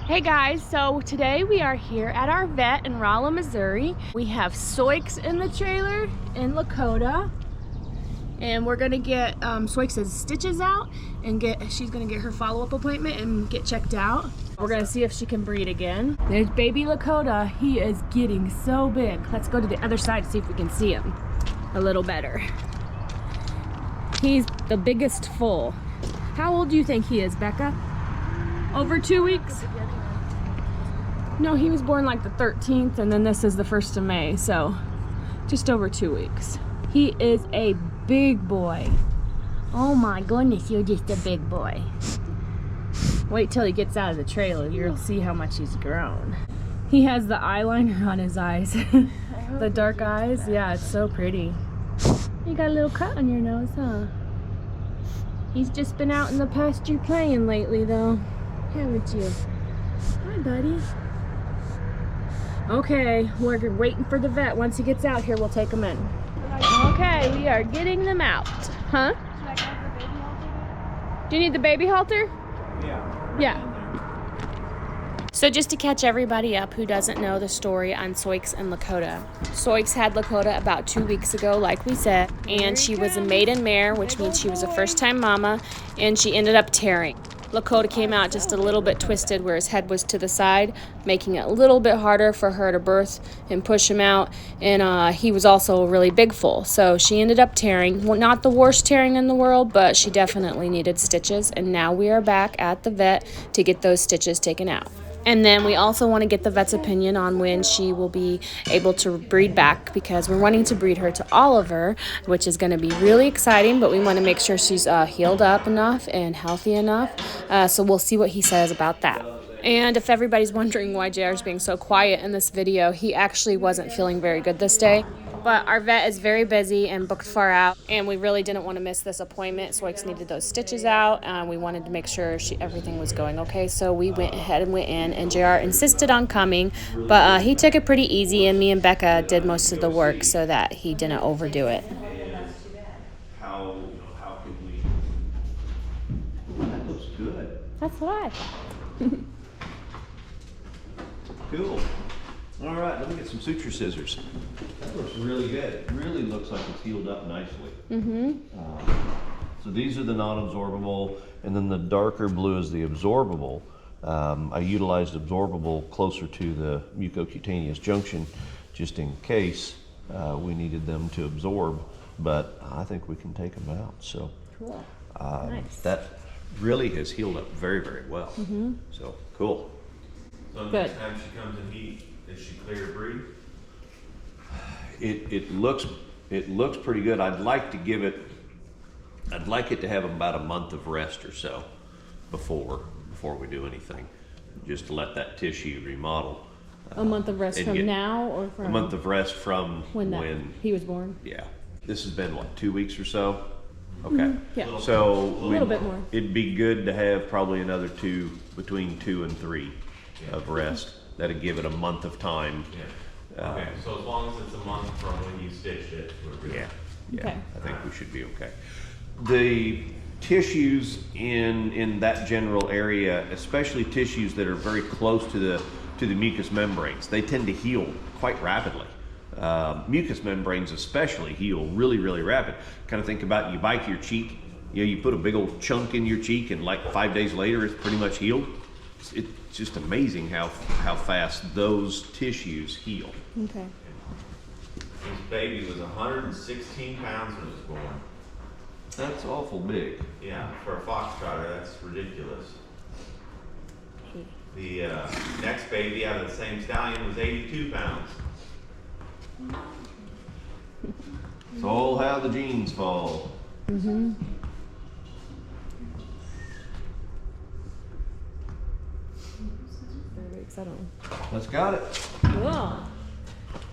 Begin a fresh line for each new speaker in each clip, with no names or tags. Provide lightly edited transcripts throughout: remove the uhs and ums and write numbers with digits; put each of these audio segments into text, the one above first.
Hey guys, so today we are here at our vet in Rolla, Missouri. We have Soykes in the trailer in Lakota, and we're gonna get Soykes' stitches out and she's gonna get her follow-up appointment and get checked out. We're gonna see if she can breed again. There's baby Lakota. He is getting so big. Let's go to the other side to see if we can see him a little better. He's the biggest foal. How old do you think he is, Becca? Over 2 weeks? No, he was born like the 13th, and then this is the 1st of May, so just over 2 weeks. He is a big boy. Oh my goodness, you're just a big boy. Wait till he gets out of the trailer. You'll see how much he's grown. He has the eyeliner on his eyes. The dark eyes. Yeah, it's so pretty. You got a little cut on your nose, huh? He's just been out in the pasture playing lately, though. Haven't you? Hi, buddy. Okay, we're waiting for the vet. Once he gets out here, we'll take him in. Okay, we are getting them out. Huh? Do you need the baby halter?
Yeah.
Yeah. So just to catch everybody up who doesn't know the story on Soykes and Lakota. Soykes had Lakota about 2 weeks ago, like we said, and she was a maiden mare, which means she was a first-time mama, and she ended up tearing. Lakota came out just a little bit twisted where his head was to the side, making it a little bit harder for her to birth and push him out. And he was also a really big foal. So she ended up tearing. Well, not the worst tearing in the world, but she definitely needed stitches. And now we are back at the vet to get those stitches taken out. And then we also want to get the vet's opinion on when she will be able to breed back, because we're wanting to breed her to Oliver, which is going to be really exciting, but we want to make sure she's healed up enough and healthy enough. So we'll see what he says about that. And if everybody's wondering why JR's being so quiet in this video, he actually wasn't feeling very good this day. But our vet is very busy and booked far out, and we really didn't want to miss this appointment. Soykes needed those stitches out. We wanted to make sure everything was going okay, so we went ahead and went in, and JR insisted on coming, but he took it pretty easy, and me and Becca did most of the work so that he didn't overdo it.
How can we? That looks good.
That's what I thought.
Cool. All right, let me get some suture scissors. That looks really good. It really looks like it's healed up nicely. Mm-hmm. So these are the non-absorbable, and then the darker blue is the absorbable. I utilized absorbable closer to the mucocutaneous junction just in case we needed them to absorb, but I think we can take them out. So
Cool.
Nice. That really has healed up very, very well. Mm-hmm. So cool.
So the
Good.
next time she comes in heat, is she clear to breed?
It looks pretty good. I'd like it to have about a month of rest or so before we do anything, just to let that tissue remodel.
A month of rest from now, or from
a month of rest from
when he was born?
Yeah, this has been what, 2 weeks or so. Okay.
Mm-hmm. Yeah.
So
a little bit more.
It'd be good to have probably another between 2 and 3 of rest. That'd give it a month of time.
Yeah. Okay, so as long as it's a month from when you stitched it, we're good.
Yeah.
Okay.
I think we should be okay. The tissues in that general area, especially tissues that are very close to the mucous membranes, they tend to heal quite rapidly. Mucous membranes especially heal really, really rapid. Kind of think about, you bite your cheek, you put a big old chunk in your cheek, and like 5 days later it's pretty much healed. It's just amazing how fast those tissues heal.
Okay.
This baby was 116 pounds when it was born.
That's awful big.
Yeah, for a foxtrotter, that's ridiculous. The next baby out of the same stallion was 82 pounds.
It's all how the genes fall.
Mm-hmm. I don't know.
Let's got it.
Cool.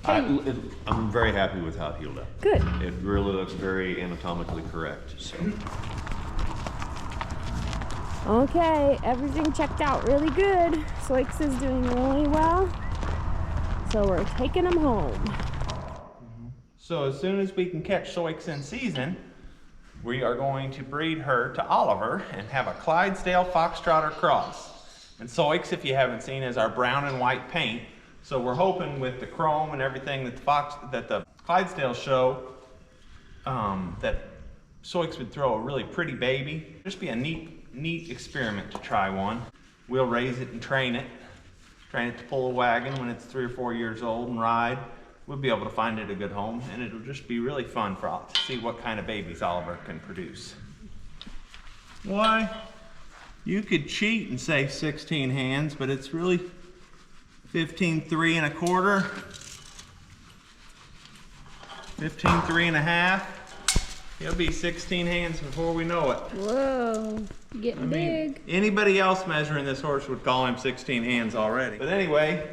I'm very happy with how it healed up.
Good.
It really looks very anatomically correct. So.
Okay, everything checked out really good. Soykes is doing really well. So we're taking him home.
So as soon as we can catch Soykes in season, we are going to breed her to Oliver and have a Clydesdale Foxtrotter cross. And Soykes, if you haven't seen, is our brown and white paint. So we're hoping with the chrome and everything that the Clydesdales show, that Soykes would throw a really pretty baby. Just be a neat experiment to try one. We'll raise it and train it to pull a wagon when it's 3 or 4 years old and ride. We'll be able to find it a good home, and it'll just be really fun to see what kind of babies Oliver can produce. Why? You could cheat and say 16 hands, but it's really 15 3 1/4, 15 3 1/2. He'll be 16 hands before we know it.
Whoa, getting big.
Anybody else measuring this horse would call him 16 hands already. But anyway,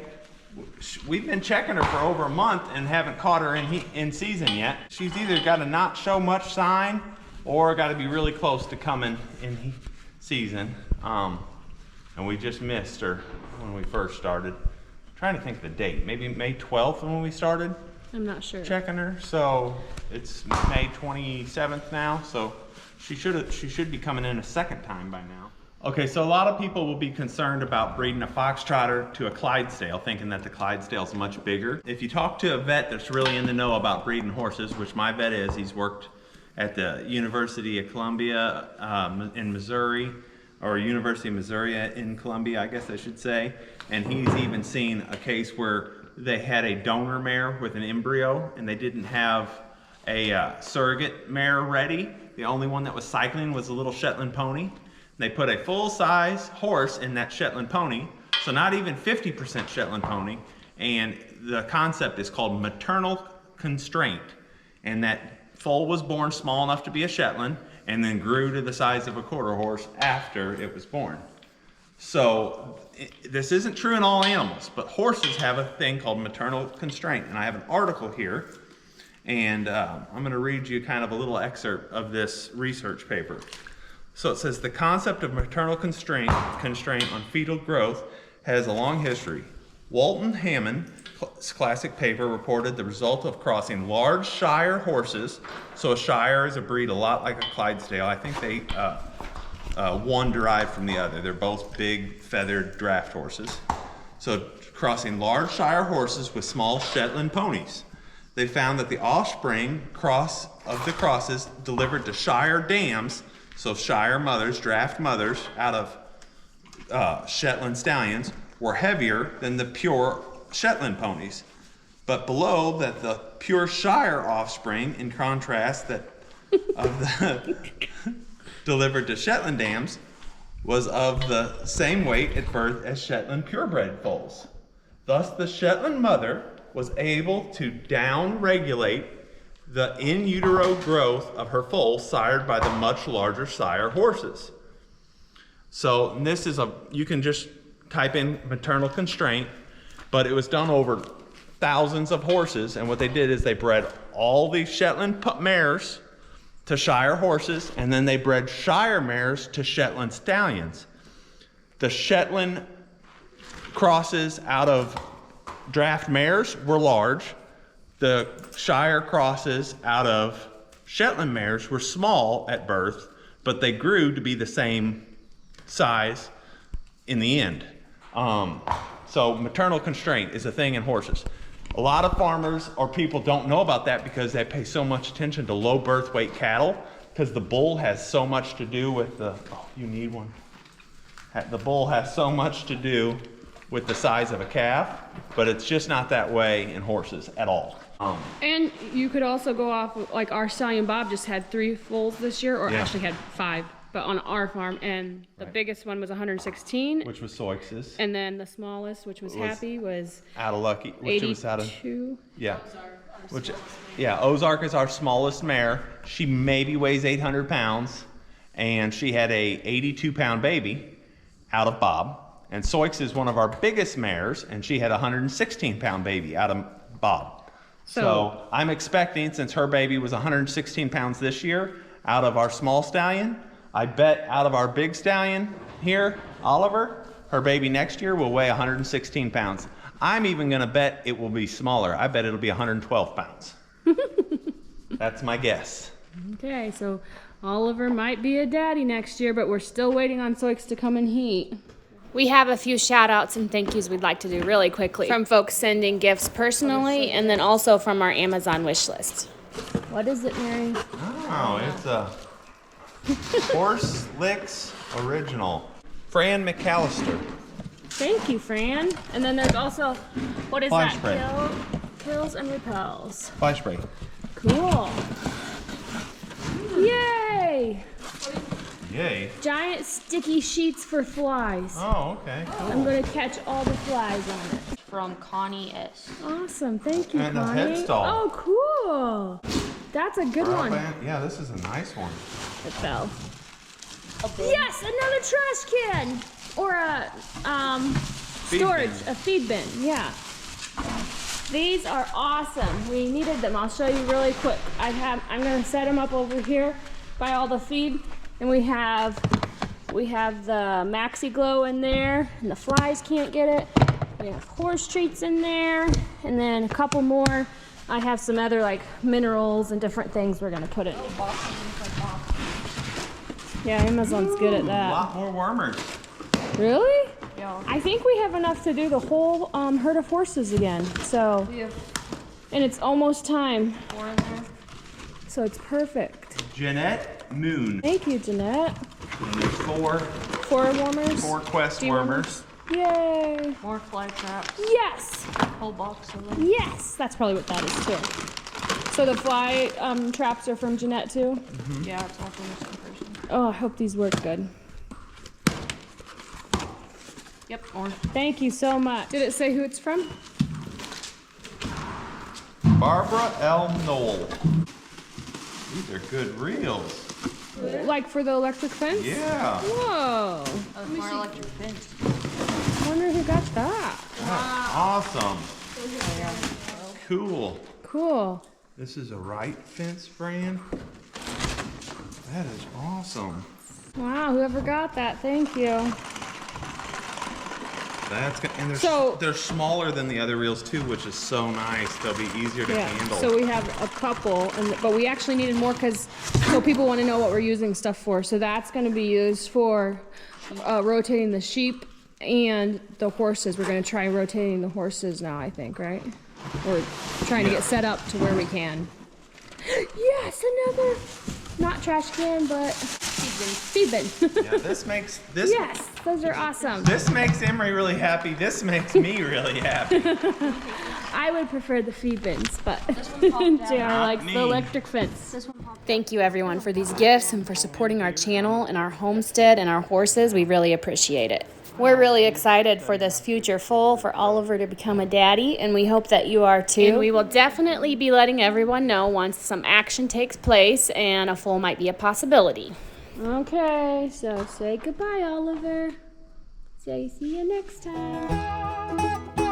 we've been checking her for over a month and haven't caught her in season yet. She's either got to not show much sign or got to be really close to coming in season. And we just missed her when we first started. I'm trying to think of the date, maybe May 12th when we started.
I'm not sure.
Checking her, so it's May 27th now, so she should be coming in a second time by now. Okay, so a lot of people will be concerned about breeding a Foxtrotter to a Clydesdale, thinking that the Clydesdale's much bigger. If you talk to a vet that's really in the know about breeding horses, which my vet is, he's worked at the University of Columbia in Missouri, or University of Missouri in Columbia, I guess I should say, and he's even seen a case where they had a donor mare with an embryo and they didn't have a surrogate mare ready. The only one that was cycling was a little Shetland pony. They put a full-size horse in that Shetland pony, so not even 50% Shetland pony, and the concept is called maternal constraint. And that foal was born small enough to be a Shetland and then grew to the size of a quarter horse after it was born. So this isn't true in all animals, but horses have a thing called maternal constraint. And I have an article here, and I'm going to read you kind of a little excerpt of this research paper. So it says, the concept of maternal constraint on fetal growth has a long history. Walton Hammond's classic paper reported the result of crossing large Shire horses. So a Shire is a breed a lot like a Clydesdale. I think they one derived from the other. They're both big feathered draft horses. So crossing large Shire horses with small Shetland ponies. They found that the offspring of the crosses delivered to Shire dams, so Shire mothers, draft mothers out of Shetland stallions, were heavier than the pure Shetland ponies. But below that, the pure Shire offspring, in contrast, that of the delivered to Shetland dams, was of the same weight at birth as Shetland purebred foals. Thus, the Shetland mother was able to down-regulate the in utero growth of her foal sired by the much larger sire horses. So this is you can just type in maternal constraint, but it was done over thousands of horses, and what they did is they bred all these Shetland mares to Shire horses, and then they bred Shire mares to Shetland stallions. The Shetland crosses out of draft mares were large. The Shire crosses out of Shetland mares were small at birth, but they grew to be the same size in the end. So maternal constraint is a thing in horses. A lot of farmers or people don't know about that because they pay so much attention to low birth weight cattle, because the bull has so much to do with the, you need one. The bull has so much to do with the size of a calf, but it's just not that way in horses at all.
And you could also go off, like our stallion Bob just had 3 foals this year, or actually had 5, but on our farm, and the biggest one was 116.
Which was Soykes'.
And then the smallest, which was Happy, was
out of Lucky, which
82.
was out of, yeah. Which, yeah, Ozark is our smallest mare. She maybe weighs 800 pounds, and she had a 82-pound baby out of Bob. And Soykes is one of our biggest mares, and she had a 116-pound baby out of Bob. So I'm expecting, since her baby was 116 pounds this year out of our small stallion, I bet out of our big stallion here, Oliver, her baby next year will weigh 116 pounds. I'm even going to bet it will be smaller. I bet it'll be 112 pounds. That's my guess.
Okay, so Oliver might be a daddy next year, but we're still waiting on Soykes to come in heat. We have a few shout outs and thank yous we'd like to do really quickly from folks sending gifts personally and then also from our Amazon wish list. What is it, Mary?
Oh, it's a Horse Licks Original. Fran McAllister.
Thank you, Fran. And then there's also, what is
Fly
that?
spray.
Kills and repels.
Fly spray.
Cool. Yay!
Yay.
Giant sticky sheets for flies.
Oh, okay. Cool.
I'm gonna catch all the flies on it.
From Connie S.
Awesome, thank you,
And a
Connie.
head stall.
Oh, cool. That's a good one.
Yeah, this is a nice one.
It fell. Yes, another trash can or a storage,
bin.
a feed bin. Yeah. These are awesome. We needed them. I'll show you really quick. I'm gonna set them up over here by all the feed, and we have the Maxi Glow in there, and the flies can't get it. We have horse treats in there, and then a couple more. I have some other like minerals and different things we're gonna put in. Yeah, Amazon's good at
A
that.
lot more wormers.
Really?
Yeah.
I think we have enough to do the whole herd of horses again. So,
We have
and it's almost time.
4 in there.
So it's perfect.
Jeanette Moon.
Thank you, Jeanette.
And there's 4
4 warmers.
Quest wormers.
Yay.
More fly traps.
Yes.
Whole box of them.
Yes. That's probably what that is too. So the fly traps are from Jeanette too?
Yeah, it's all from the same person.
Oh, I hope these work good.
Yep, orange.
Thank you so much. Did it say who it's from?
Barbara L. Knoll. These are good reels.
Like for the electric fence?
Yeah.
Whoa.
Oh, it's more electric fence.
I wonder who got that.
That's awesome. Cool.
Cool.
This is a right fence brand. That is awesome.
Wow, whoever got that, thank you.
That's good. And
So-
they're smaller than the other reels too, which is so nice. They'll be easier to handle.
So we have a couple, but we actually needed more so people want to know what we're using stuff for. So that's going to be used for rotating the sheep and the horses. We're going to try rotating the horses now, I think, right? We're trying to get set up to where we can. Yes, another, not trash can, but feed bin.
Yeah, this makes this.
Yes, those are awesome.
This makes Emery really happy. This makes me really happy.
I would prefer the feed bins, but
one popped out.
JR likes
me.
the electric fence.
This one popped.
Thank you everyone for these gifts and for supporting our channel and our homestead and our horses. We really appreciate it. We're really excited for this future foal for Oliver to become a daddy, and we hope that you are too. And we will definitely be letting everyone know once some action takes place and a foal might be a possibility. Okay, so say goodbye, Oliver. Say see you next time.